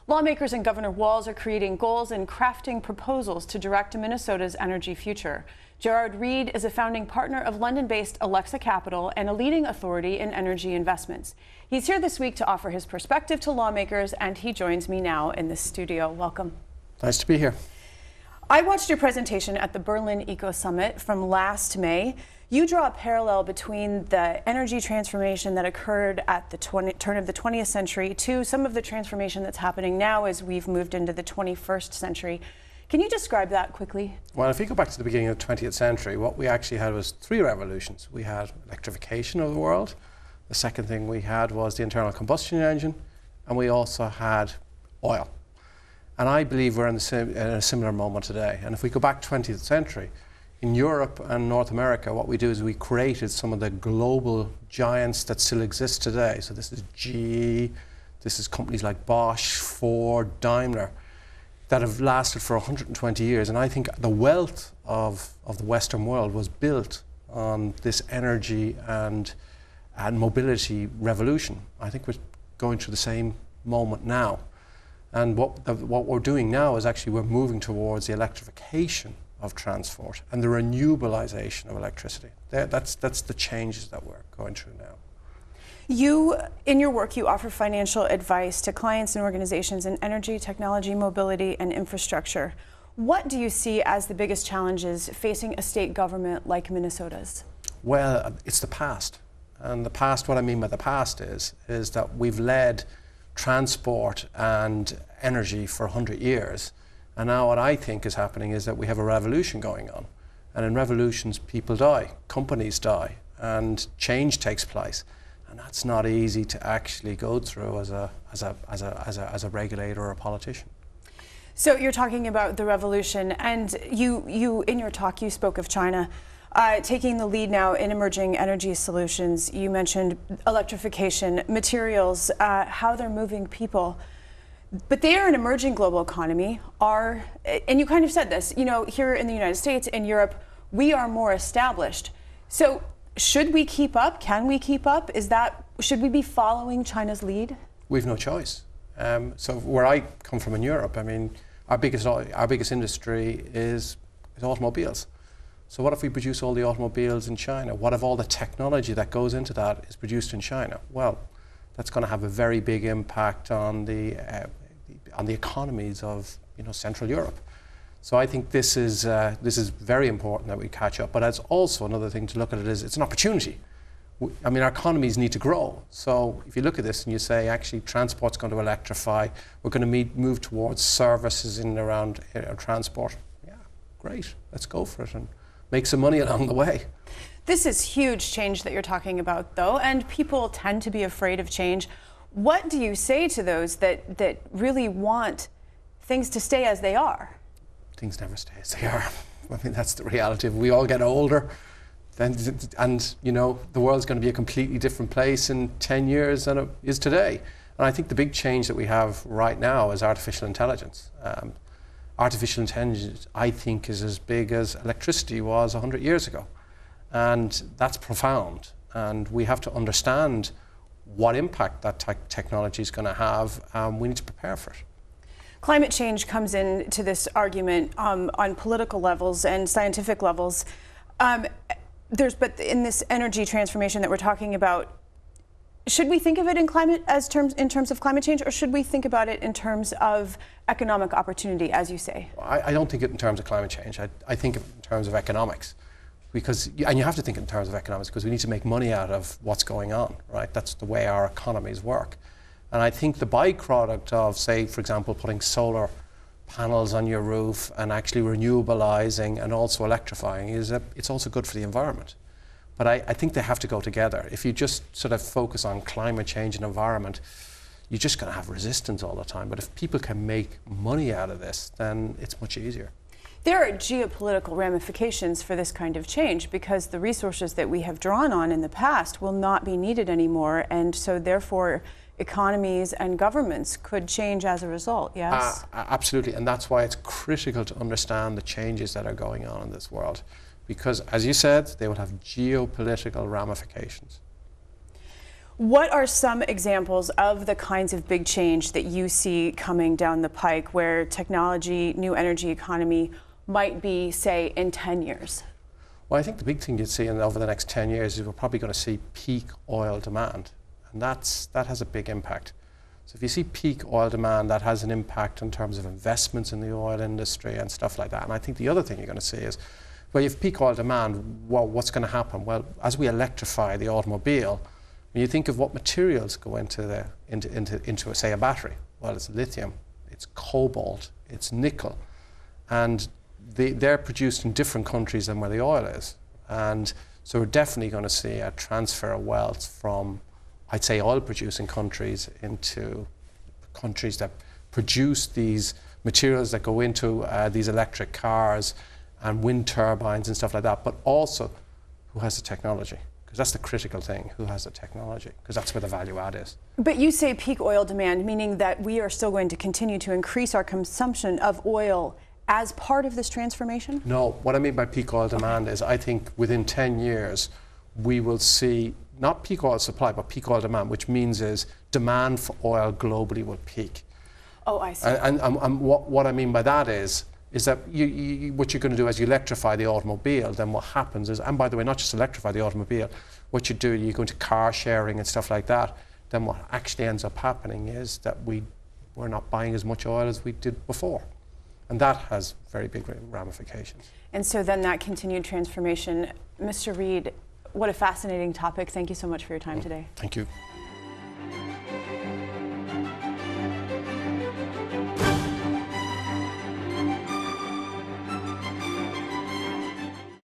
Lawmakers and Governor Walz are creating goals and crafting proposals to direct Minnesota's energy future. Gerard Reid is a founding partner of London-based Alexa Capital and a leading authority in energy investments. He's here this week to offer his perspective to lawmakers, and he joins me now in the studio. Welcome. Nice to be here. I watched your presentation at the Berlin Eco Summit from last May. You draw a parallel between the energy transformation that occurred at the turn of the 20th century to some of the transformation that's happening now as we've moved into the 21st century. Can you describe that quickly? Well, if you go back to the beginning of the 20th century, what we actually had was three revolutions. We had electrification of the world. The second thing we had was the internal combustion engine, and we also had oil. And I believe we're in a similar moment today. And if we go back 20th century, in Europe and North America, what we do is we created some of the global giants that still exist today. So this is GE, this is companies like Bosch, Ford, Daimler, that have lasted for 120 years. And I think the wealth of the Western world was built on this energy and mobility revolution. I think we're going through the same moment now. And what we're doing now is actually we're moving towards the electrification of transport and the renewabilization of electricity. That's the changes that we're going through now. In your work, you offer financial advice to clients and organizations in energy, technology, mobility, and infrastructure. What do you see as the biggest challenges facing a state government like Minnesota's? Well, it's the past. And the past, what I mean by the past is that we've led transport and energy for 100 years. And now what I think is happening is that we have a revolution going on. And in revolutions, people die, companies die, and change takes place. And that's not easy to actually go through as a regulator or a politician. So you're talking about the revolution, and you in your talk, you spoke of China taking the lead now in emerging energy solutions. You mentioned electrification, materials, how they're moving people. But they are an emerging global economy, and you kind of said this, here in the United States and Europe, we are more established. So should we keep up? Can we keep up? Should we be following China's lead? We've no choice. So where I come from in Europe, I mean, our biggest industry is automobiles. So what if we produce all the automobiles in China? What if all the technology that goes into that is produced in China? Well, that's going to have a very big impact on the economies of Central Europe. So I think this is very important that we catch up. But that's also another thing to look at it is it's an opportunity. I mean, our economies need to grow. So if you look at this and you say, actually, transport's going to electrify, we're going to move towards services in and around transport. Yeah, great. Let's go for it and make some money along the way. This is huge change that you're talking about, though, and people tend to be afraid of change. What do you say to those that really want things to stay as they are? Things never stay as they are. I mean, that's the reality. If we all get older, and the world's going to be a completely different place in 10 years than it is today. And I think the big change that we have right now is artificial intelligence. Artificial intelligence, I think, is as big as electricity was 100 years ago. And that's profound. And we have to understand what impact that technology is going to have. We need to prepare for it. Climate change comes into this argument on political levels and scientific levels. But in this energy transformation that we're talking about, should we think of it in terms of climate change, or should we think about it in terms of economic opportunity, as you say? I don't think it in terms of climate change. I think in terms of economics. And you have to think in terms of economics because we need to make money out of what's going on, right? That's the way our economies work. And I think the byproduct of, say, for example, putting solar panels on your roof and actually renewabilizing and also electrifying is that it's also good for the environment. But I think they have to go together. If you just sort of focus on climate change and environment, you're just going to have resistance all the time. But if people can make money out of this, then it's much easier. There are geopolitical ramifications for this kind of change because the resources that we have drawn on in the past will not be needed anymore, and so therefore economies and governments could change as a result, yes? Absolutely, and that's why it's critical to understand the changes that are going on in this world because, as you said, they will have geopolitical ramifications. What are some examples of the kinds of big change that you see coming down the pike where technology, new energy economy might be, say, in 10 years? Well, I think the big thing you'd see over the next 10 years is we're probably going to see peak oil demand. And that has a big impact. So if you see peak oil demand, that has an impact in terms of investments in the oil industry and stuff like that. And I think the other thing you're going to see is, well, you have peak oil demand, well, what's going to happen? Well, as we electrify the automobile, when you think of what materials go into say, a battery, well, it's lithium, it's cobalt, it's nickel. And they're produced in different countries than where the oil is. And so we're definitely going to see a transfer of wealth from, I'd say, oil-producing countries into countries that produce these materials that go into these electric cars and wind turbines and stuff like that, but also who has the technology. Because that's the critical thing, who has the technology, because that's where the value add is. But you say peak oil demand, meaning that we are still going to continue to increase our consumption of oil as part of this transformation? No, what I mean by peak oil demand is I think within 10 years we will see not peak oil supply, but peak oil demand, which means is demand for oil globally will peak. Oh, I see. And what I mean by that is that what you're going to do as you electrify the automobile, then what happens is, and by the way, not just electrify the automobile, what you do, you go into car sharing and stuff like that, then what actually ends up happening is that we're not buying as much oil as we did before. And that has very big ramifications. And so then that continued transformation. Mr. Reid, what a fascinating topic. Thank you so much for your time today. Thank you.